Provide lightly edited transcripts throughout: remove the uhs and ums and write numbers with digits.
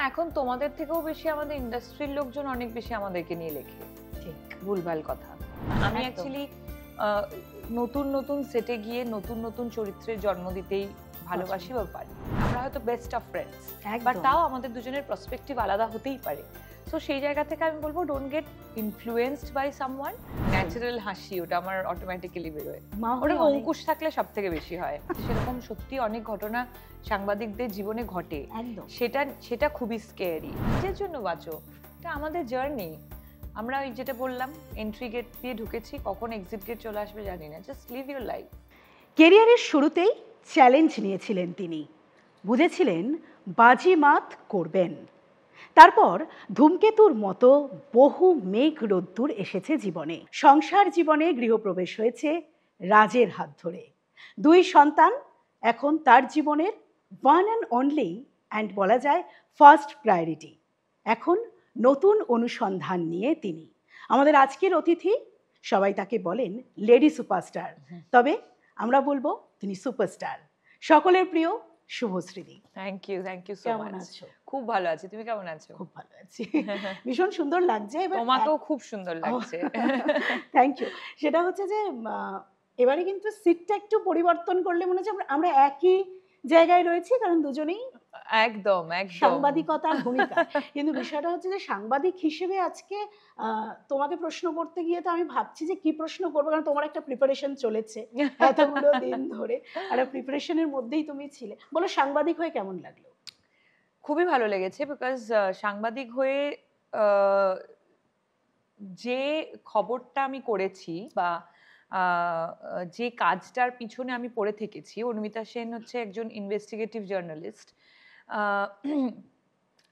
এখন তোমাদের থেকেও বেশি আমাদের ইন্ডাস্ট্রির লোকজন অনেক বেশি আমাদেরকে নিয়ে লেখে, ঠিক ভুলভাল কথা। আমি অ্যাকচুয়ালি নতুন নতুন সেটে গিয়ে নতুন নতুন চরিত্রের জন্ম দিতেই ভালোবাসি বা পারি। আমরা হয়তো বেস্ট অফ ফ্রেন্ডস, বাট তাও আমাদের দুজনের পার্সপেক্টিভ আলাদা হতেই পারে। সো সেই জায়গা থেকে আমি বলবো don't get influenced by someone. Natural হাসি ওটা আমার অটোমেটিক্যালি বেরোয়, ওটা অঙ্কুশ থাকলে সব থেকে বেশি হয়। সেরকম সত্যি অনেক ঘটনা সাংবাদিকদের জীবনে ঘটে, সেটা খুবই স্কেয়ারি। নিজের জন্য বাঁচো, এটা আমাদের জার্নি। আমরা ওই যেটা বললাম, এন্ট্রি গেট দিয়ে ঢুকেছি, কখন এক্সিট গেট চলে আসবে জানি না। Just live your life. কেরিয়ারের শুরুতেই চ্যালেঞ্জ নিয়েছিলেন তিনি, বুঝেছিলেন বাজিমাত করবেন। তারপর ধূমকেতুর মতো বহু মেঘ রোদ্দুর এসেছে জীবনে। সংসার জীবনে গৃহপ্রবেশ হয়েছে রাজের হাত ধরে। 2 সন্তান এখন তার জীবনের ওয়ান অ্যান্ড অনলি অ্যান্ড বলা যায় ফার্স্ট প্রায়োরিটি। এখন নতুন অনুসন্ধান নিয়ে তিনি আমাদের আজকের অতিথি। সবাই তাকে বলেন লেডি সুপারস্টার, তবে আমরা বলবো তিনি সুপারস্টার। সকলের প্রিয় শুভশ্রীদি। Thank you so much. কেমন আছো? খুব ভালো আছি, তুমি কেমন আছো? খুব ভালো আছি, ভীষণ সুন্দর লাগছে। তোমাকেও খুব সুন্দর লাগছে। Thank you. সেটা হচ্ছে যে এবারে কিন্তু সিটটা একটু পরিবর্তন করলে মনে হচ্ছে আমরা একই জায়গায় রয়েছি, কারণ দুজনেই একদম সাংবাদিকতার ভূমিকা। কিন্তু বিষয়টা হচ্ছে যে সাংবাদিক হিসেবে আজকে তোমাকে প্রশ্ন করতে গিয়ে তো আমি ভাবছি যে কি প্রশ্ন করবো, কারণ তোমার একটা প্রিপারেশন চলেছে এতগুলো দিন ধরে, আর প্রিপারেশনের মধ্যেই তুমি ছিলে। বলো, সাংবাদিক হয়ে কেমন লাগলো? খুবই ভালো লেগেছে, বিকজ সাংবাদিক হয়ে যে খবরটা আমি করেছি বা যে কাজটার পিছনে আমি পড়ে থেকেছি, অর্মিতা সেন হচ্ছে একজন ইনভেস্টিগেটিভ জার্নালিস্ট,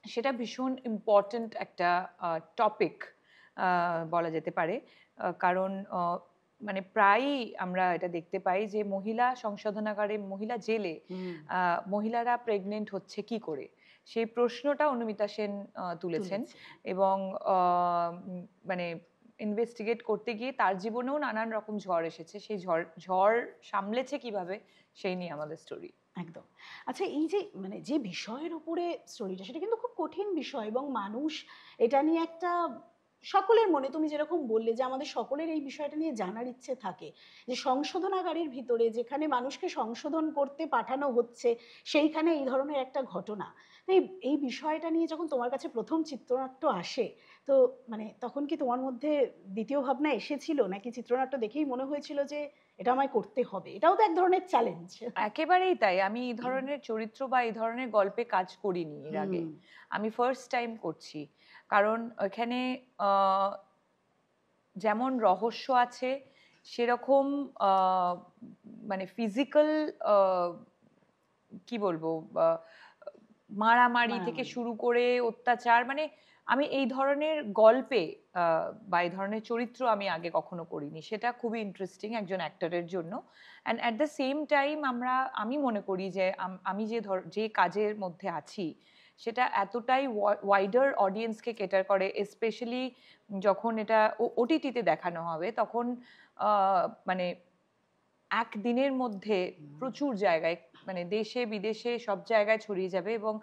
সেটা ভীষণ ইম্পর্ট্যান্ট একটা টপিক বলা যেতে পারে। কারণ মানে প্রায়ই আমরা এটা দেখতে পাই যে মহিলা সংশোধনাগারে, মহিলা জেলে মহিলারা প্রেগনেন্ট হচ্ছে কি করে, সেই প্রশ্নটা অনুমিতা সেন তুলেছেন। এবং মানে ইনভেস্টিগেট করতে গিয়ে তার জীবনেও নানান রকম ঝড় এসেছে, সেই ঝড় সামলেছে কিভাবে, সেই নিয়ে আমাদের স্টোরি। একদম। আচ্ছা, এই যে মানে যে বিষয়ের উপরে স্টোরিটা, সেটা কিন্তু খুব কঠিন বিষয়, এবং মানুষ এটা নিয়ে একটা সকলের মনে, তুমি যেরকম বললে যে আমাদের সকলের এই বিষয়টা নিয়ে জানার ইচ্ছে থাকে, যে সংশোধনাগারের ভিতরে যেখানে মানুষকে সংশোধন করতে পাঠানো হচ্ছে, সেইখানে এই ধরনের একটা ঘটনা। তাই এই বিষয়টা নিয়ে যখন তোমার কাছে প্রথম চিত্রনাট্য আসে, তো মানে তখন কি তোমার মধ্যে দ্বিতীয় ভাবনা এসেছিল, নাকি চিত্রনাট্য দেখেই মনে হয়েছিল যে এটা আমায় করতে হবে? এটাও তো এক ধরনের চ্যালেঞ্জ। একেবারেই তাই। আমি এই ধরনের চরিত্র বা এই ধরনের গল্পে কাজ করিনি এর আগে, আমি ফার্স্ট টাইম করছি। কারণ এখানে যেমন রহস্য আছে, সেরকম মানে ফিজিক্যাল কি বলবো, মারামারি থেকে শুরু করে অত্যাচার, মানে আমি এই ধরনের গল্পে বা এই ধরনের চরিত্র আমি আগে কখনো করিনি। সেটা খুবই ইন্টারেস্টিং একজন অ্যাক্টরের জন্য। And at the same time আমি মনে করি যে আমি যে কাজের মধ্যে আছি সেটা এতটাই ওয়াইডার অডিয়েন্সকে কেটার করে, স্পেশালি যখন এটা ওটিটিতে দেখানো হবে, তখন মানে একদিনের মধ্যে প্রচুর জায়গায়, মানে দেশে বিদেশে সব জায়গায় ছড়িয়ে যাবে, এবং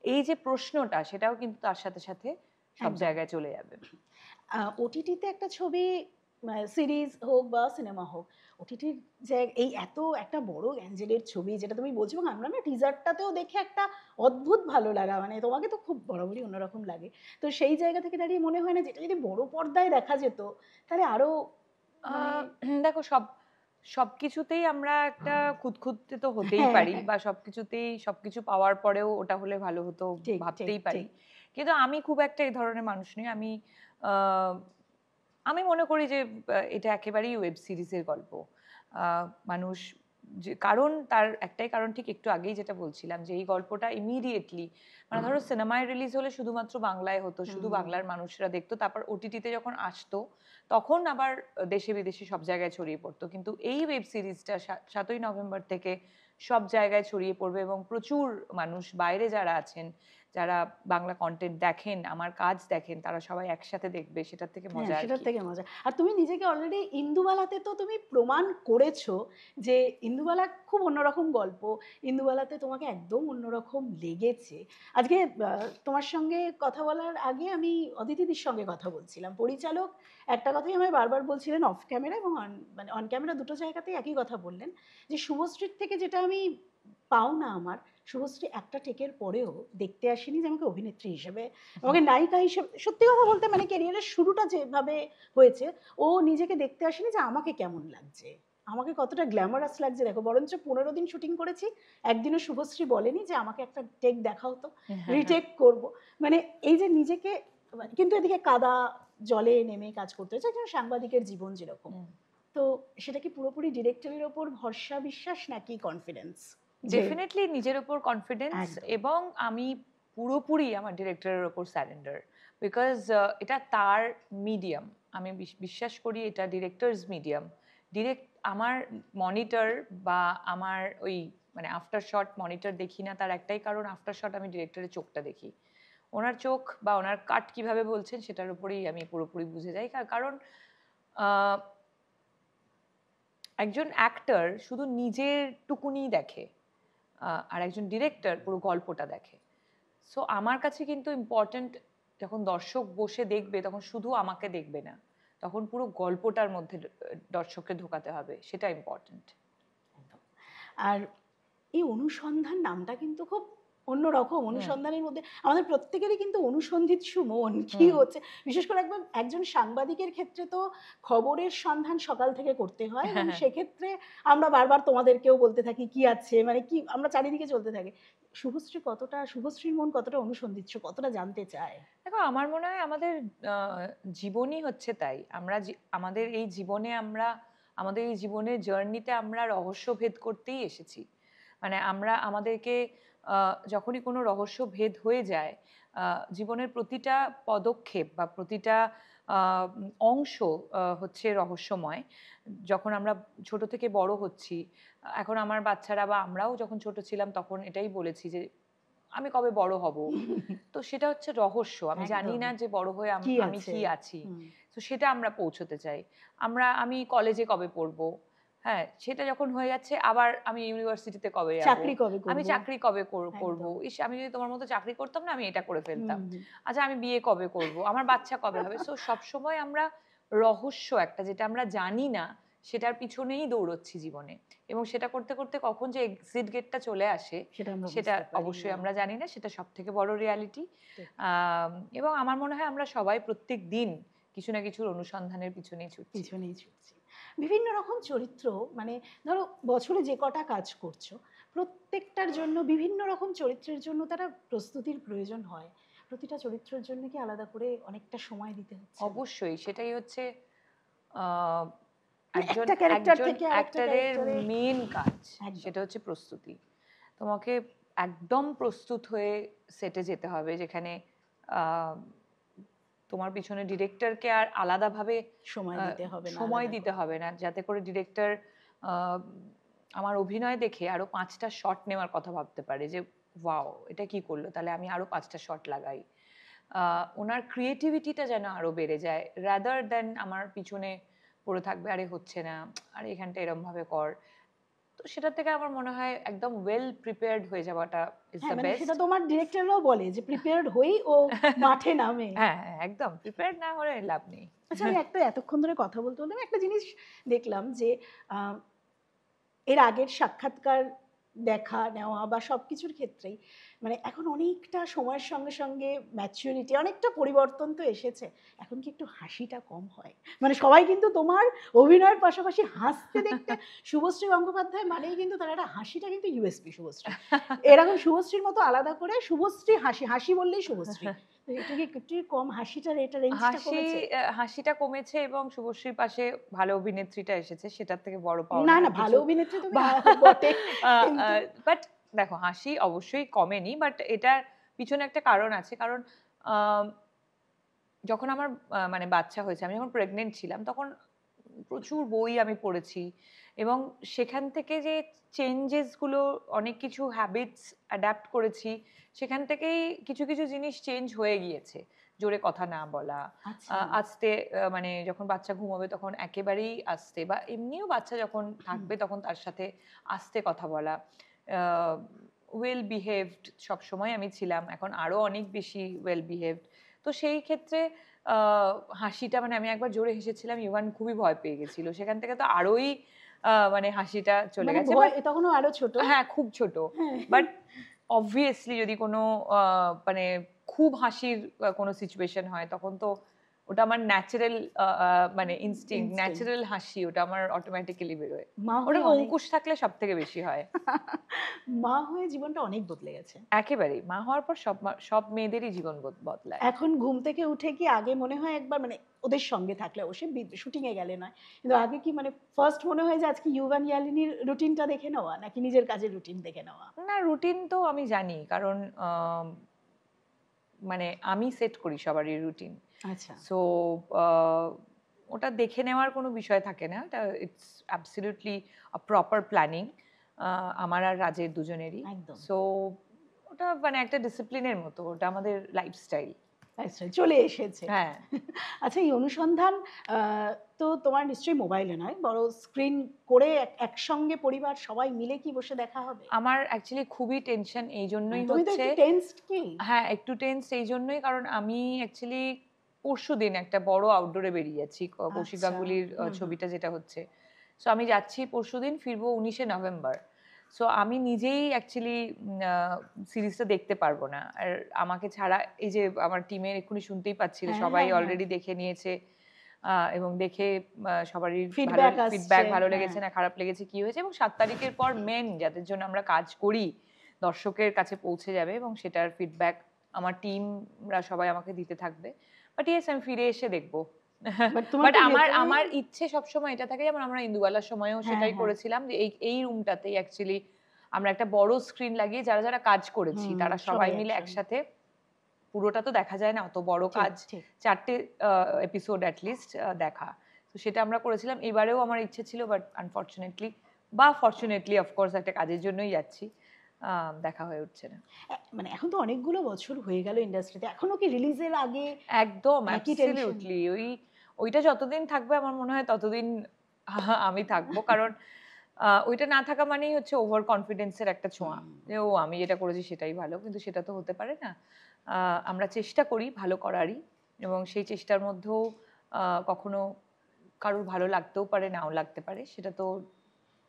এই যে প্রশ্নটা সেটাও কিন্তু তার সাথে সাথে সব জায়গায় চলে যাবে। ওটিটিতে একটা ছবি, সিরিজ হোক বা সিনেমা হোক, ওটিটির যে এই এত একটা বড় অ্যাঞ্জেলের ছবি, যেটা তুমি বলছো, এবং আমরা না টিজারটাতেও দেখে একটা অদ্ভুত ভালো লাগা, মানে তোমাকে তো খুব বরাবরই অন্যরকম লাগে, তো সেই জায়গা থেকে দাঁড়িয়ে মনে হয় না যেটা যদি বড় পর্দায় দেখা যেত তাহলে আরো দেখো, সবকিছুতেই আমরা একটা খুঁতখুঁতে তো হতেই পারি, বা সবকিছু পাওয়ার পরেও ওটা হলে ভালো হতো ভাবতেই পারি। কিন্তু আমি খুব একটা এই ধরনের মানুষ নই। আমি মনে করি যে এটা একেবারেই ওয়েব সিরিজের গল্প। মানুষ কারণ তার একটাই কারণ, ঠিক একটু আগেই যেটা বলছিলাম, যে এই গল্পটা ইমিডিয়েটলি, মানে ধরো সিনেমায় রিলিজ হলে শুধুমাত্র বাংলায় হতো, শুধু বাংলার মানুষরা দেখতো, তারপর ওটিটিতে যখন আসতো তখন আবার দেশে বিদেশে সব জায়গায় ছড়িয়ে পড়তো। কিন্তু এই ওয়েব সিরিজটা 7ই নভেম্বর থেকে সব জায়গায় ছড়িয়ে পড়বে, এবং প্রচুর মানুষ বাইরে যারা আছেন যারা বাংলা কন্টেন্ট দেখেন, আমার কাজ দেখেন, তারা সবাই একসাথে দেখবে, সেটার থেকে মজা আর সেটার কি। থেকে মজা। আর তুমি নিজেকে অলরেডি ইন্দুবালাতে তো তুমি প্রমাণ করেছো যে ইন্দুবালা খুব অন্যরকম গল্প, ইন্দুবালাতে তোমাকে একদম অন্যরকম লেগেছে। আজকে তোমার সঙ্গে কথা বলার আগে আমি অদিতিদির সঙ্গে কথা বলছিলাম। পরিচালক একটা কথাই আমায় বারবার বলছিলেন অফ ক্যামেরা এবং মানে অন ক্যামেরা দুটো জায়গাতেই একই কথা বললেন যে শুভশ্রীর থেকে যেটা আমি পাওনা আমার, শুভশ্রী একটা টেকের পরেও দেখতে আসেনি যে আমাকে অভিনেত্রী হিসেবে, আমাকে নায়িকা হিসেবে, সত্যি কথা বলতে মানে ক্যারিয়ারের শুরুটা যেভাবে হয়েছে, ও নিজেকে দেখতে আসেনি যে আমাকে কেমন লাগছে, আমাকে কতটা গ্ল্যামারাস লাগছে দেখো। বরঞ্চ 15 দিন শুটিং করেছি, একদিনও শুভশ্রী বলেনি যে আমাকে একটা টেক দেখাও তো, রিটেক করব। মানে এই যে নিজেকে, কিন্তু এদিকে কাদা জলে নেমে কাজ করতে হচ্ছে, একজন সাংবাদিকের জীবন যেরকম। তো সেটা কি পুরোপুরি ডিরেক্টরের ওপর ভরসা বিশ্বাস নাকি কনফিডেন্স? ডেফিনেটলি নিজের উপর কনফিডেন্স, এবং আমি পুরোপুরি আমার ডিরেক্টরের ওপর স্যারেন্ডার, বিকজ এটা তার মিডিয়াম। আমি বিশ্বাস করি এটা ডিরেক্টরস মিডিয়াম। আমার মনিটর বা আমার ওই মানে আফটার শট মনিটর দেখি না, তার একটাই কারণ, আফটার শট আমি ডিরেক্টরের চোখটা দেখি। ওনার চোখ বা ওনার কাট কিভাবে বলছেন সেটার উপরেই আমি পুরোপুরি বুঝে যাই। কারণ একজন অ্যাক্টর শুধু নিজের টুকুনি দেখে, আর একজন ডিরেক্টর পুরো গল্পটা দেখে। সো আমার কাছে কিন্তু ইম্পর্ট্যান্ট, যখন দর্শক বসে দেখবে তখন শুধু আমাকে দেখবে না, তখন পুরো গল্পটার মধ্যে দর্শককে ঢোকাতে হবে, সেটা ইম্পর্ট্যান্ট। আর এই অনুসন্ধান নামটা কিন্তু খুব অন্যরকম। অনুসন্ধানের মধ্যে আমাদের প্রত্যেকেরই কিন্তু অনুসন্ধিৎসু মন, কি হচ্ছে, বিশেষ করে একজন সাংবাদিকের ক্ষেত্রে তো খবরের সন্ধান সকাল থেকে করতে হয়, এবং সেক্ষেত্রে আমরা বারবার তোমাদেরকেও বলতে থাকি কি আছে, মানে কি আমরা চারিদিকে চলতে থাকি। শুভশ্রীর মন কতটা অনুসন্ধিৎসু, কতটা জানতে চায়? দেখো, আমার মনে হয় আমাদের জীবনই হচ্ছে তাই। আমরা আমাদের এই জীবনে আমাদের এই জীবনের জার্নিতে আমরা রহস্য ভেদ করতেই এসেছি। মানে আমাদেরকে যখনই কোনো রহস্য ভেদ হয়ে যায়, জীবনের প্রতিটা পদক্ষেপ বা প্রতিটা অংশ হচ্ছে রহস্যময়। যখন আমরা ছোট থেকে বড় হচ্ছি, এখন আমার বাচ্চারা বা আমরাও যখন ছোট ছিলাম তখন এটাই বলেছি যে আমি কবে বড় হব। তো সেটা হচ্ছে রহস্য। আমি জানি না যে বড় হয়ে আমি কি আছি। তো সেটা আমরা পৌঁছতে চাই। আমি কলেজে কবে পড়বো, হ্যাঁ, সেটা যখন হয়ে যাচ্ছে, আবার আমি ইউনিভার্সিটিতে কবে যাব, আমি চাকরি কবে করব, আমি যদি তোমার মতো চাকরি করতাম না, আমি এটা করে ফেলতাম। আচ্ছা, আমি বিয়ে কবে করব, আমার বাচ্চা কবে হবে। সো সবসময় আমরা রহস্য একটা, যেটা আমরা জানি না, সেটার পিছনেই দৌড়চ্ছি জীবনে, এবং সেটা করতে করতে কখন যে এক্সিট গেটটা চলে আসে সেটা অবশ্যই আমরা জানি না। সেটা সব থেকে বড় রিয়ালিটি। এবং আমার মনে হয় আমরা সবাই প্রত্যেক দিন কিছু না কিছুর অনুসন্ধানের পিছনেই ছুটছি। বিভিন্ন রকম চরিত্র, মানে ধরো বছরে যে কটা কাজ করছো, প্রত্যেকটার জন্য বিভিন্ন রকম চরিত্রের জন্য তারা প্রস্তুতির প্রয়োজন হয়। প্রতিটা চরিত্রের জন্য কি আলাদা করে অনেকটা সময় দিতে হচ্ছে? অবশ্যই, সেটাই হচ্ছে একজন অ্যাক্টরের মেন কাজ, সেটা হচ্ছে প্রস্তুতি। তোমাকে একদম প্রস্তুত হয়ে সেটে যেতে হবে, যেখানে তোমার পিছনে ডিরেক্টরকে আর আলাদাভাবে সময় দিতে হবে না, যাতে করে ডিরেক্টর আমার অভিনয় দেখে আরো 5টা শট নেওয়ার কথা ভাবতে পারে, যে ওয়াও এটা কি করলো, তাহলে আমি আরো 5টা শট লাগাই। ওনার ক্রিয়েটিভিটিটা যেন আরো বেড়ে যায়, রাদার দেন আমার পিছনে পড়ে থাকবে, আরে হচ্ছে না, আরে এখানটা এরম ভাবে কর। তো সেটা থেকে আমার মনে হয় একদম ওয়েল প্রিপেয়ার্ড হয়ে যাওয়াটা ইজ দ্য বেস্ট। সেটা তোমার ডিরেক্টররাও বলে যে প্রিপেয়ার্ড হই ও মাঠে নামে। হ্যাঁ, একদম প্রিপেয়ার্ড না হলে লাভ নেই। আচ্ছা, আমি এতক্ষণ ধরে কথা বলতে বলতে একটা জিনিস দেখলাম যে এর আগের সাক্ষাৎকার দেখা নেওয়া বা সবকিছুর ক্ষেত্রেই মানে এখন অনেকটা সময়ের সঙ্গে সঙ্গে ম্যাচুরিটি, অনেকটা পরিবর্তন তো এসেছে। এখন কি একটু হাসিটা কম হয়? মানে সবাই কিন্তু তোমার অভিনয়ের পাশাপাশি হাসতে দেখতে, শুভশ্রী গঙ্গোপাধ্যায় মানেই কিন্তু তার একটা হাসিটা কিন্তু ইউএসপি শুভশ্রী। এরকম শুভশ্রীর মতো আলাদা করে শুভশ্রী হাসি বললেই শুভশ্রী। একটু কম হাসিটা, হাসিটা কমেছে, এবং শুভশ্রীর পাশে ভালো অভিনেত্রীটা এসেছে, সেটার থেকে বড় পাওয়া না ভালো অভিনেত্রী তো বটে, বাট দেখো, হাসি অবশ্যই কমেনি, বাট এটার পিছনে একটা কারণ আছে। কারণ যখন আমার মানে বাচ্চা হয়েছে, আমি যখন প্রেগনেন্ট ছিলাম, তখন প্রচুর বই আমি পড়েছি, এবং সেখান থেকে যে চেঞ্জেসগুলো, অনেক কিছু হ্যাবিটস অ্যাডাপ্ট করেছি, সেখান থেকেই কিছু কিছু জিনিস চেঞ্জ হয়ে গিয়েছে। জোরে কথা না বলা, আস্তে, মানে যখন বাচ্চা ঘুমাবে তখন একেবারেই আস্তে, বা এমনিও বাচ্চা যখন থাকবে তখন তার সাথে আস্তে কথা বলা, ওয়েল বিহেভড সবসময় আমি ছিলাম, এখন আরো অনেক বেশি ওয়েল বিহেভড। তো সেই ক্ষেত্রে হাসিটা, মানে আমি একবার জোরে হেসেছিলাম, ইভান খুবই ভয় পেয়ে গেছিল, সেখান থেকে তো আরোই মানে হাসিটা চলে গেছে। তখনও আরো ছোট, হ্যাঁ খুব ছোট, বাট অবভিয়াসলি যদি কোনো মানে খুব হাসির কোনো সিচুয়েশন হয় তখন তো ওটা আমার ন্যাচারাল, মানে ইনস্টিংক্ট, ন্যাচারাল হাসি, ওটা আমার অটোমেটিক্যালি বেরোয়। ওটা অঙ্কুশ থাকলে সব থেকে বেশি হয়। মা হয়ে জীবনটা অনেক বদলে গেছে। একেবারেই, মা হওয়ার পর সব মেয়েদেরই জীবন বদলায়। এখন ঘুম থেকে উঠে কি আগে মনে হয় একবার, মানে ওদের সঙ্গে থাকলে, অবশ্যই শুটিং এ গেলে নয়, কিন্তু আগে কি মানে ফার্স্ট মনে হয় যে আজকে ইউভান ইয়ালিনীর রুটিনটা দেখে নেওয়া নাকি নিজের কাজের রুটিন দেখে নেওয়া? না, রুটিন তো আমি জানি, কারণ মানে আমি সেট করি সবারই রুটিন। আচ্ছা। সো ওটা দেখে নেওয়ার কোনো বিষয় থাকে না, এটা it's absolutely a proper planning আমার আর রাজের দুজনেরই। সো ওটা মানে একটা ডিসিপ্লিনের মতো, ওটা আমাদের লাইফস্টাইল চলে এসেছে। হ্যাঁ। আচ্ছা, এই অনুসন্ধান তো তোমার নিশ্চয়ই মোবাইলে নয়, বড় স্ক্রিন করে একসঙ্গে পরিবার সবাই মিলে কি বসে দেখা হবে? আমার অ্যাকচুয়ালি খুবই টেনশন এই জন্যই হচ্ছে। হ্যাঁ, একটু টেন্স এই জন্যই, কারণ আমি অ্যাকচুয়ালি পরশুদিন একটা বড় আউটডোরে বেরিয়ে যাচ্ছি, কৌশিক গাঙ্গুলির ছবিটা যেটা হচ্ছে। সো আমি যাচ্ছি পরশুদিন, ফিরবো 19শে নভেম্বর। সো আমি নিজেই অ্যাকচুয়ালি সিরিজটা দেখতে পারবো না, আর আমাকে ছাড়া এই যে আমার টিমের এক্ষুনি শুনতেই পাচ্ছি যে সবাই অলরেডি দেখে নিয়েছে, এবং দেখে সবারই ফিডব্যাক ভালো লেগেছে না খারাপ লেগেছে কি হয়েছে, এবং 7 তারিখের পর মেন যাদের জন্য আমরা কাজ করি দর্শকের কাছে পৌঁছে যাবে, এবং সেটার ফিডব্যাক আমার টিমরা সবাই আমাকে দিতে থাকবে। বাট ইয়েস, আমি ফিরে এসে দেখবো। বাট আমার ইচ্ছে সবসময় এটা থাকে, যেমন আমরা ইন্দুবালার সময়ও সেটাই করেছিলাম, যে এই রুমটাতেই অ্যাকচুয়ালি আমরা একটা বড় স্ক্রিন লাগিয়ে যারা যারা কাজ করেছি তারা সবাই মিলে একসাথে, পুরোটা তো দেখা যায় না, অত বড় কাজ, 4টে এপিসোড অ্যাটলিস্ট দেখা, তো সেটা আমরা করেছিলাম। এবারেও আমার ইচ্ছে ছিল, বাট আনফর্চুনেটলি বা ফর্চুনেটলি অফকোর্স একটা কাজের জন্যই যাচ্ছি, দেখা হয়ে উঠছে না। মানে এখন তো অনেকগুলো বছর হয়ে গেল ইন্ডাস্ট্রিতে, এখনো কি রিলিজের আগে? একদম অ্যাবসলিউটলি, ওইটা যতদিন থাকবে আমার মনে হয় ততদিন আমি থাকবো, কারণ ওইটা না থাকা মানেই হচ্ছে ওভার কনফিডেন্সের একটা ছোঁয়া, যে ও আমি যেটা করেছি সেটাই ভালো, কিন্তু সেটা তো হতে পারে না। আমরা চেষ্টা করি ভালো করারই, এবং সেই চেষ্টার মধ্যেও কখনো কারোর ভালো লাগতেও পারে, নাও লাগতে পারে, সেটা তো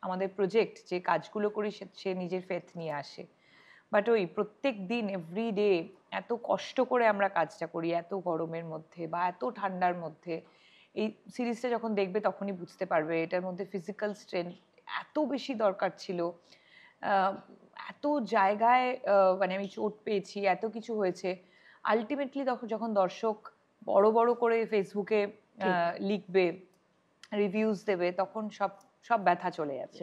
আমাদের প্রজেক্ট, যে কাজগুলো করি সে নিজের ফেথ নিয়ে আসে। বাট ওই প্রত্যেক দিন এভরিডে এত কষ্ট করে আমরা কাজটা করি, এত গরমের মধ্যে বা এত ঠান্ডার মধ্যে। এই সিরিজটা যখন দেখবে তখনই বুঝতে পারবে এটার মধ্যে ফিজিক্যাল স্ট্রেংথ এত বেশি দরকার ছিল, এত জায়গায় মানে আমি চোট পেয়েছি, এত কিছু হয়েছে। আলটিমেটলি যখন দর্শক বড় বড় করে ফেসবুকে লিখবে, রিভিউজ দেবে, তখন সব ব্যথা চলে যাবে।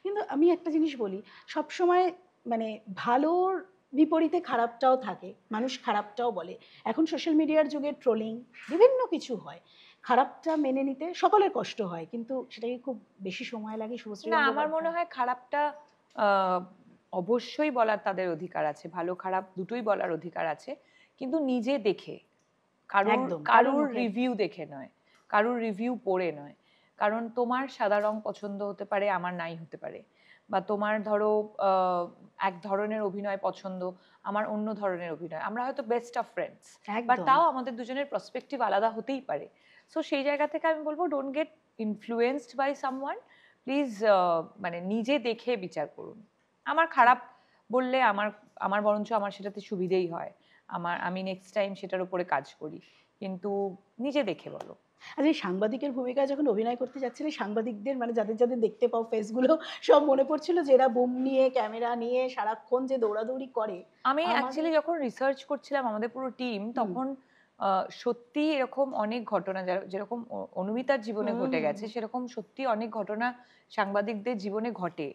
কিন্তু আমি একটা জিনিস বলি, সবসময় মানে ভালোর বিপরীতে খারাপটাও থাকে, মানুষ খারাপটাও বলে। এখন সোশ্যাল মিডিয়ার যুগে ট্রোলিং বিভিন্ন কিছু হয়, খারাপটা মেনে নিতে সকলের কষ্ট হয়, কিন্তু সেটাকে খুব বেশি সময় লাগে। শুভশ্রী, না, আমার মনে হয় খারাপটা অবশ্যই বলার তাদের অধিকার আছে, ভালো খারাপ দুটোই বলার অধিকার আছে, কিন্তু নিজে দেখে, কারোর রিভিউ দেখে নয়, কারোর রিভিউ পড়ে নয়। কারণ তোমার সাদা রং পছন্দ হতে পারে, আমার নাই হতে পারে, বা তোমার ধরো এক ধরনের অভিনয় পছন্দ, আমার অন্য ধরনের অভিনয়, আমরা হয়তো বেস্ট অফ ফ্রেন্ডস, বাট তাও আমাদের দুজনের পার্সপেক্টিভ আলাদা হতেই পারে। সো সেই জায়গা থেকে আমি বলবো, don't get influenced by someone, please মানে নিজে দেখে বিচার করুন। আমার খারাপ বললে আমার বরঞ্চ আমার সেটাতে সুবিধেই হয়, আমি নেক্সট টাইম সেটার উপরে কাজ করি, কিন্তু নিজে দেখে বলো। আচ্ছা, এই সাংবাদিকের ভূমিকায় যখন অভিনয় করতে যাচ্ছিলে, সাংবাদিকদের মানে যাদের যাদের দেখতে পাও ফেসগুলো, সব মনে পড়ছিল যে এরা বুম নিয়ে ক্যামেরা নিয়ে সারাক্ষণ যে দৌড়াদৌড়ি করে? আমি অ্যাকচুয়ালি যখন রিসার্চ করছিলাম আমাদের পুরো টিম, তখন সত্যি এরকম অনেক ঘটনা, যেরকম অনুমিতার জীবনে ঘটে গেছে, সেরকম সত্যি অনেক ঘটনা সাংবাদিকদের জীবনে ঘটে।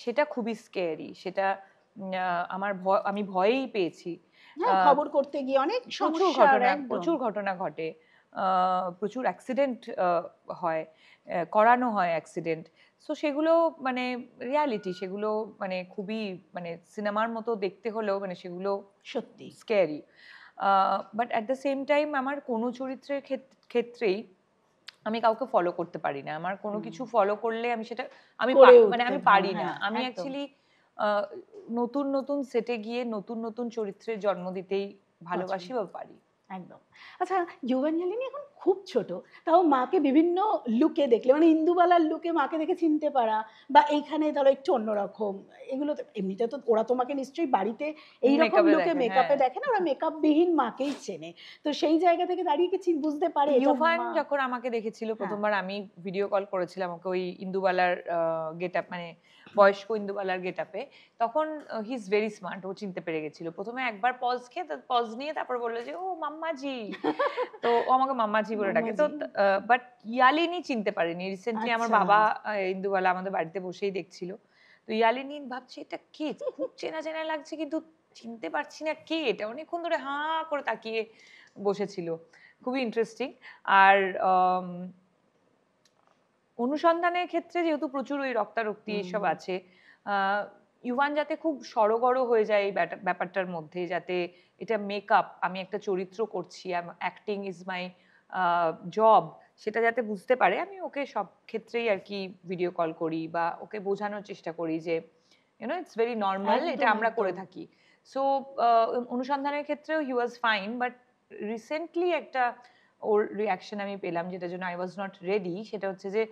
সেটা খুবই স্কেয়ারি, সেটা আমি ভয়েই পেয়েছি। খবর করতে গিয়ে অনেক প্রচুর ঘটনা ঘটে। প্রচুর অ্যাক্সিডেন্ট হয়, করানো হয় অ্যাক্সিডেন্ট। সো সেগুলো মানে রিয়ালিটি, সেগুলো মানে খুবই মানে সিনেমার মতো দেখতে হলেও মানে সেগুলো সত্যি scary. But at the same time আমার কোনো চরিত্রের ক্ষেত্রেই আমি কাউকে ফলো করতে পারি না। আমার কোনো কিছু ফলো করলে আমি সেটা করে মানে উঠতে আমি হয়, পারি না। হ্যাঁ, আমি একদম। অ্যাকচুয়ালি নতুন নতুন সেটে গিয়ে নতুন নতুন চরিত্রের জন্ম দিতেই ভালোবাসি বা পারি। একদম। আচ্ছা, ইউভেঞ্জেলিনি এখন খুব ছোট। তাও মাকে বিভিন্ন লুকে দেখলে মানে ইন্দুবালার লুকে মাকে দেখে চিনতে পারা বা এইখানে ধরো একটু অন্যরকম, এগুলো তো এমনিতে তো ওরা তোমাকে নিশ্চয়ই বাড়িতে এইরকম মেকআপে লুকে দেখে, মেকআপে হ্যাঁ। দেখে না, ওরা মেকআপবিহীন মাকেই চেনে। তো সেই জায়গা থেকে দাঁড়িয়ে কি বুঝতে পারে এটা ইউভান মা? যখন আমাকে দেখেছিল হ্যাঁ। প্রথমবার, আমি ভিডিও কল করেছিলাম ওকে ওই ইন্দুবালার গেটআপ মানে বয়স্ক ইন্দুবালার গেটআপে, তখন হি ইজ ভেরি স্মার্ট, ও চিনতে পেরে গেছিল। প্রথমে একবার পজ নিয়ে তারপর বললো যে ও মাম্মাজি। তো ও আমাকে মাম্মাজি বলে ডাকে। তো মাম্মাজি। বাট ইয়ালিনী চিনতে পারেনি। রিসেন্টলি আমার আচ্ছা। বাবা ইন্দুবালা আমাদের বাড়িতে বসেই দেখছিল। তো ইয়ালিনী ভাবছে এটা কে, খুব চেনা চেনা লাগছে কিন্তু চিনতে পারছি না কে এটা। অনেকক্ষণ ধরে হাঁ করে তাকিয়ে বসেছিল। খুবই ইন্টারেস্টিং। আর অনুসন্ধানের ক্ষেত্রে যেহেতু প্রচুর ওই রক্তারক্তি এসব আছে, ইউভান যাতে খুব সড়গড় হয়ে যায় এই ব্যাপারটার মধ্যে, যাতে এটা মেকআপ, আমি একটা চরিত্র করছি, অ্যাক্টিং ইজ মাই জব, সেটা যাতে বুঝতে পারে, আমি ওকে সব ক্ষেত্রেই আর কি ভিডিও কল করি বা ওকে বোঝানোর চেষ্টা করি যে ইটস ভেরি নর্মাল, এটা একদম, আমরা করে একদম। থাকি। সো অনুসন্ধানের ক্ষেত্রেও হি ওয়াজ ফাইন, বাট রিসেন্টলি একটা ওর রিয়াকশন আমি পেলাম যেটার জন্য আই ওয়াজ নট রেডি। সেটা হচ্ছে যে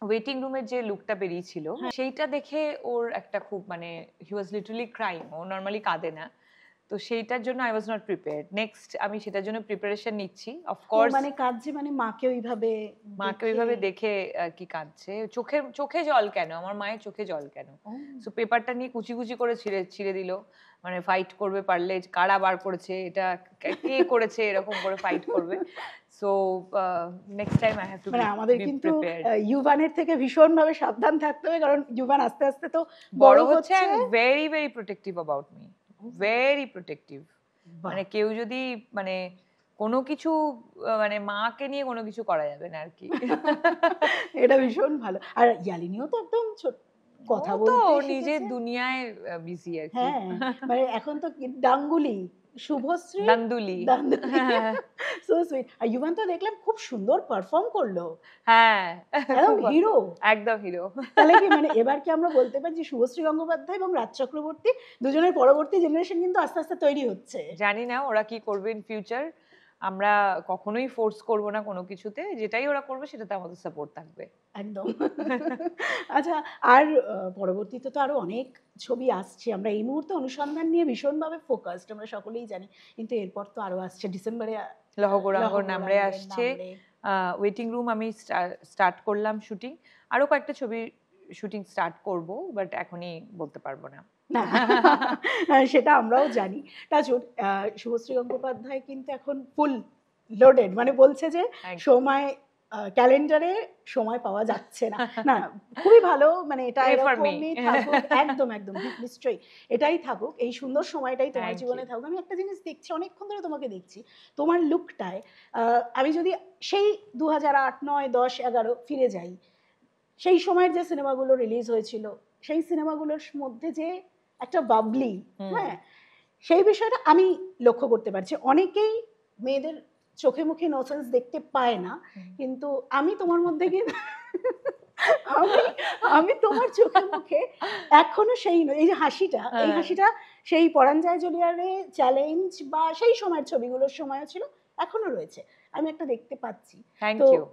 ওয়েটিং রুমের যে লুকটা বেরিয়েছিল সেইটা দেখে ওর একটা খুব মানে হি ওয়াজ লিটারালি ক্রাইং। ও নর্মালি কাঁদে না, তো সেইটার জন্য I was not prepared. Next আমি সেটার জন্য প্রিপারেশন নিচ্ছি। ও অফকোর্স মানে কাঁদছে মানে মাকে ওইভাবে মাকে দেখে? ওইভাবে দেখে আর কি কাঁদছে। চোখে জল কেন, আমার মায়ের চোখে জল কেন? ও। সো পেপারটা নিয়ে কুচি কুচি করে ছিঁড়ে ছিঁড়ে দিল। মানে ফাইট করবে পারলে, কারা বার করেছে এটা, কে করেছে, এরকম করে ফাইট করবে। So next time I have to মানে আমাদের বি কিন্তু প্রিপেয়ার্ড। ইউভানের থেকে ভীষণভাবে সাবধান থাকতে হবে, কারণ ইউভান আস্তে আস্তে তো বড় বড় হচ্ছে, হচ্ছে। I am very very protective about me, very protective. বাহ! মানে কেউ যদি মানে কোনো কিছু মানে মাকে নিয়ে কোনো কিছু করা যাবে না আর কি। এটা ভীষণ ভালো। আর ইয়ালিনীও তো একদম ও কথা তো বলতে ওর নিজের শিখেছে। দুনিয়ায় বিজি আর কি। হ্যাঁ, মানে এখন তো কি ডাঙ্গুলি, শুভশ্রী, নান্দুলি। ডান্ডুলি। So sweet. আর ইউভান তো দেখলাম খুব সুন্দর পারফর্ম করলো। হ্যাঁ, একদম খুব হিরো। একদম হিরো। তাহলে কি মানে এবার কি আমরা বলতে পারি যে শুভশ্রী গঙ্গোপাধ্যায় এবং রাজ চক্রবর্তী দুজনের পরবর্তী জেনারেশন কিন্তু আস্তে আস্তে তৈরি হচ্ছে? জানি না ওরা কি করবে ইন ফিউচার। আমরা কখনোই ফোর্স করব না কোনো কিছুতে। যেটাই ওরা করবে সেটাতে আমাদের সাপোর্ট থাকবে। একদম। আচ্ছা, আর পরবর্তীতে তো আরো অনেক ছবি আসছে। আমরা এই মুহূর্তে অনুসন্ধান নিয়ে ভীষণভাবে ফোকাসড, আমরা সকলেই জানি। কিন্তু এরপর তো আরো আসছে ডিসেম্বরে লহগৌরাঙ্গ নামরে লহগৌরাঙ্গের আসছে। নামরে। ওয়েটিং রুম আমি স্টার্ট করলাম শুটিং। আরো কয়েকটা ছবি শুটিং স্টার্ট করব, বাট এখনই বলতে পারবো না। না, সেটা আমরাও জানি। টাচউড, শুভশ্রী গঙ্গোপাধ্যায় কিন্তু এখন ফুল লোডেড, মানে বলছে যে একদম। সময় ক্যালেন্ডারে সময় পাওয়া যাচ্ছে না। না, খুবই ভালো, মানে এটা Pray for me. এরকমই থাকুক। একদম, একদম, নিশ্চয়ই এটাই থাকুক। এই সুন্দর সময়টাই তোমার Thank জীবনে you. থাকুক। আমি একটা জিনিস দেখছি, অনেকক্ষণ ধরে তোমাকে দেখছি। তোমার লুকটায় আমি যদি সেই 2008, 9, 10, 11 ফিরে যাই, সেই সময়ের যে সিনেমাগুলো রিলিজ হয়েছিল, সেই সিনেমাগুলোর মধ্যে যে একটা বাবলি, হ্যাঁ, সেই বিষয়টা আমি লক্ষ্য করতে পারছি। অনেকেই মেয়েদের চোখে মুখে ইনোসেন্স দেখতে পায় না, কিন্তু আমি তোমার মধ্যে কিন্তু আমি আমি তোমার চোখে মুখে এখনো সেই এই যে হাসিটা, এই হাসিটা সেই পরাণ যায় জ্বলিয়ারে, চ্যালেঞ্জ বা সেই সময়ের ছবিগুলোর সময়ও ছিল, এখনো রয়েছে, আমি একটা দেখতে পাচ্ছি। থ্যাংক তো ইউ।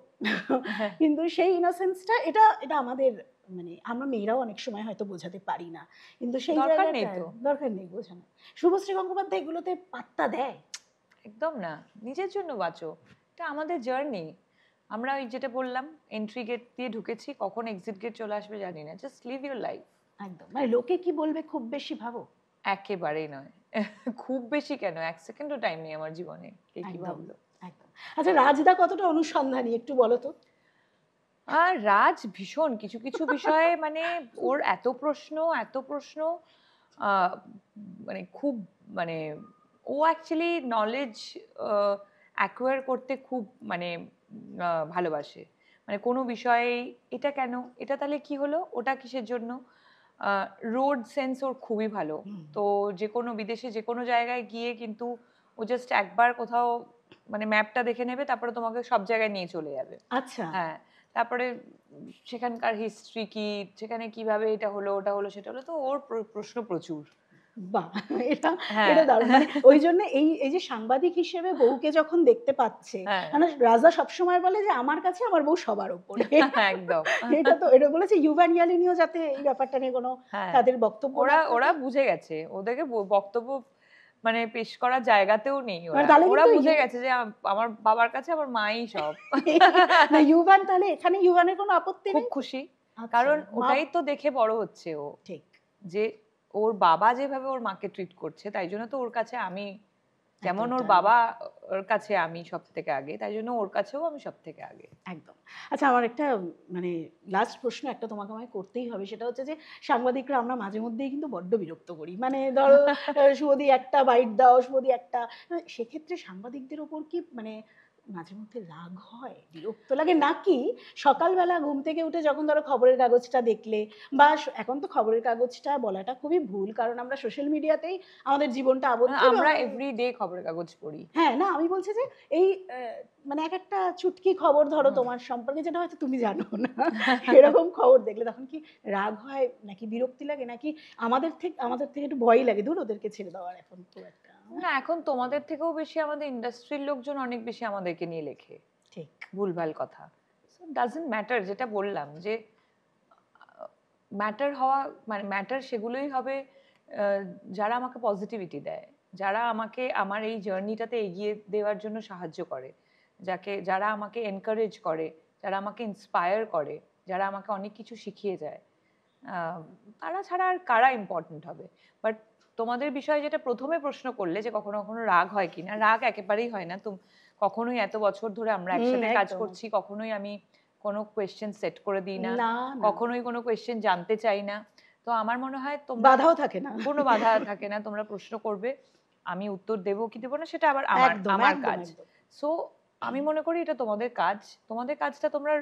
কিন্তু সেই ইনোসেন্সটা, এটা এটা আমাদের মানে আমরা মেয়েরাও অনেক সময় হয়তো বোঝাতে পারি না, কিন্তু সেই দরকার নেই জায়গাটা তো। দরকার নেই বোঝানো। শুভশ্রী গঙ্গোপাধ্যায় এগুলোতে পাত্তা দেয়? একদম না, নিজের জন্য বাঁচো, এটা আমাদের জার্নি। আমরা ওই যেটা বললাম, এন্ট্রি গেট দিয়ে ঢুকেছি, কখন এক্সিট গেট চলে আসবে জানি না। Just live your life. একদম, মানে লোকে কি বলবে খুব বেশি ভাবো? একেবারেই নয়। খুব বেশি কেন, 1 সেকেন্ডও টাইম নেই আমার জীবনে কে কি একদম, ভাবলো। একদম। আচ্ছা, রাজদা কতটা অনুসন্ধানী একটু বলো তো? আর রাজ ভীষণ কিছু কিছু বিষয়ে মানে ওর এত প্রশ্ন, মানে খুব মানে ও অ্যাকচুয়ালি নলেজ অ্যাকোয়ার করতে খুব মানে ভালোবাসে। মানে কোনো বিষয়ে এটা কেন, এটা তাহলে কি হলো, ওটা কিসের জন্য। রোড সেন্স ওর খুবই ভালো। তো যে কোনো বিদেশে যে কোনো জায়গায় গিয়ে কিন্তু ও জাস্ট একবার কোথাও মানে ম্যাপটা দেখে নেবে, তারপরে তোমাকে সব জায়গায় নিয়ে চলে যাবে। আচ্ছা। হ্যাঁ, তারপরে সেখানকার হিস্ট্রি কি, সেখানে কিভাবে এটা হলো ওটা হলো সেটা হলো, তো ওর প্রশ্ন প্রচুর। বাহ, এটা হ্যাঁ। এটা দারুণ। মানে ওই জন্য এই যে সাংবাদিক হিসেবে বউকে যখন দেখতে পাচ্ছে, হ্যাঁ। মানে রাজা সবসময় বলে যে আমার কাছে আমার বউ সবার উপরে। একদম। এটা বলেছে ইউভান ইয়ালিনিও, যাতে এই ব্যাপারটা নিয়ে কোনো হ্যাঁ, তাদের বক্তব্য না থাকে। ওরা বুঝে গেছে, ওদেরকে বক্তব্য মানে পেশ করার জায়গাতেও নেই। মানে তাহলে ওরা কিন্তু বুঝে গেছে যে আমার বাবার কাছে আমার মাই সব। না, ইউভান তাহলে এখানে ইউভানের কোনো আপত্তি খুব নেই? খুশি, আচ্ছা, কারণ মা- ওটাই তো দেখে বড় হচ্ছে ও, ঠিক। যে ওর বাবা যেভাবে ওর মাকে ট্রিট করছে, তাই জন্য তো ওর কাছে আমি, যেমন ওর এতটা। বাবা ওর কাছে আমি সব থেকে আগে, তাই জন্য ওর কাছেও আমি সব থেকে আগে। একদম। আচ্ছা, আমার একটা মানে লাস্ট প্রশ্ন একটা তোমাকে আমায় করতেই হবে, সেটা হচ্ছে যে সাংবাদিকরা আমরা মাঝে মধ্যেই কিন্তু বড্ড বিরক্ত করি। মানে ধরো শুভদি একটা বাইট দাও, শুভদি একটা, সেক্ষেত্রে সাংবাদিকদের ওপর কি মানে মাঝে মধ্যে রাগ হয়, বিরক্ত লাগে, নাকি সকালবেলা ঘুম থেকে উঠে যখন ধরো খবরের কাগজটা দেখলে, বা এখন তো খবরের কাগজটা বলাটা খুবই ভুল, কারণ আমরা সোশ্যাল মিডিয়াতেই আমাদের জীবনটা আবদ্ধ। আমরা এভরিডে খবরের কাগজ পড়ি। হ্যাঁ, না আমি বলছি যে এই মানে এক একটা চুটকি খবর ধরো তোমার সম্পর্কে, যেটা হয়তো তুমি জানো না, এরকম খবর দেখলে তখন কি রাগ হয়, নাকি বিরক্তি লাগে, নাকি আমাদের থেকে একটু ভয় লাগে, দূর ওদেরকে ছেড়ে দেওয়ার এখন খুব একটা? না, এখন তোমাদের থেকেও বেশি আমাদের ইন্ডাস্ট্রির লোকজন অনেক বেশি আমাদেরকে নিয়ে লেখে ঠিক। ভুলভাল কথা। সো ডাজন্ট ম্যাটার, যেটা বললাম যে ম্যাটার হওয়া মানে ম্যাটার সেগুলোই হবে যারা আমাকে পজিটিভিটি দেয়, যারা আমাকে আমার এই জার্নিটাতে এগিয়ে দেওয়ার জন্য সাহায্য করে, যারা আমাকে এনকারেজ করে, যারা আমাকে ইন্সপায়ার করে, যারা আমাকে অনেক কিছু শিখিয়ে যায়, তারা ছাড়া আর কারা ইম্পর্টেন্ট হবে। বাট তোমাদের বিষয়ে যেটা প্রথমে প্রশ্ন করলে যে কখনো কখনো রাগ হয় কিনা, রাগ একেবারেই হয় না। কখনোই এত বছর ধরে আমরা একসাথে কাজ করছি, কখনোই আমি কোনো কোয়েশ্চেন সেট করে দিই না, কখনোই কোনো কোয়েশ্চেন জানতে চাই না। তো আমার মনে হয় তোমরা, বাধাও থাকে না, কোনো বাধা থাকে না, তোমরা প্রশ্ন করবে, আমি উত্তর দেবো কি দেবো না সেটা আবার আমার কাজ। সো আমি মনে করি এটা তোমাদের কাজ, তোমাদের কাজটা তোমরা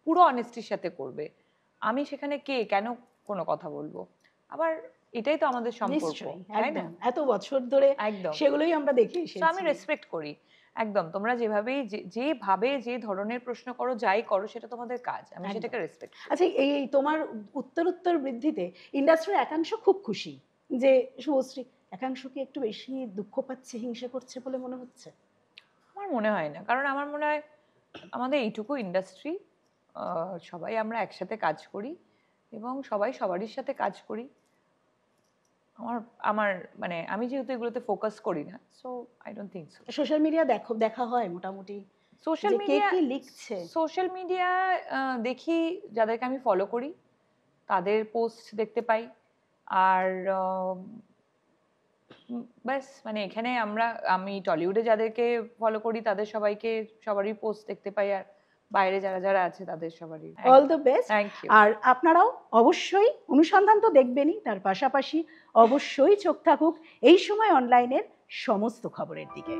পুরো অনেস্টির সাথে করবে। আমি সেখানে কে কেন কোনো কথা বলবো, আবার এটাই তো আমাদের সম্পর্ক, তাই না? এত বছর ধরে একদম সেগুলোই আমরা দেখে এসেছি। আমি রেসপেক্ট করি একদম। তোমরা যেভাবেই যেভাবে যে ধরনের প্রশ্ন করো, যাই করো, সেটা তোমাদের কাজ, আমি সেটাকে রেসপেক্ট করি। আচ্ছা, এই তোমার উত্তর বৃদ্ধিতে ইন্ডাস্ট্রির একাংশ খুব খুশি যে শুভশ্রী, একাংশ কি একটু বেশি দুঃখ পাচ্ছে, হিংসা করছে বলে মনে হচ্ছে? আমার মনে হয় না, কারণ আমার মনে হয় আমাদের এইটুকু ইন্ডাস্ট্রি, সবাই আমরা একসাথে কাজ করি এবং সবাই সবারই সাথে কাজ করি। আমার মানে আমি যেহেতু এগুলোতে ফোকাস করি না, so I don't think so. Social media দেখা হয় মোটামুটি, সোশ্যাল মিডিয়া কে লিখছে? সোশ্যাল মিডিয়া দেখি, যাদেরকে আমি ফলো করি তাদের পোস্ট দেখতে পাই, আর ব্যাস। মানে এখানে আমি টলিউডে যাদেরকে ফলো করি তাদের সবারই পোস্ট দেখতে পাই, আর বাইরে যারা যারা আছে তাদের সবারই। All the best. Thank you. আর আপনারাও অবশ্যই অনুসন্ধান তো দেখবেনই, তার পাশাপাশি অবশ্যই চোখ থাকুক এই সময় অনলাইনের সমস্ত খবরের দিকে।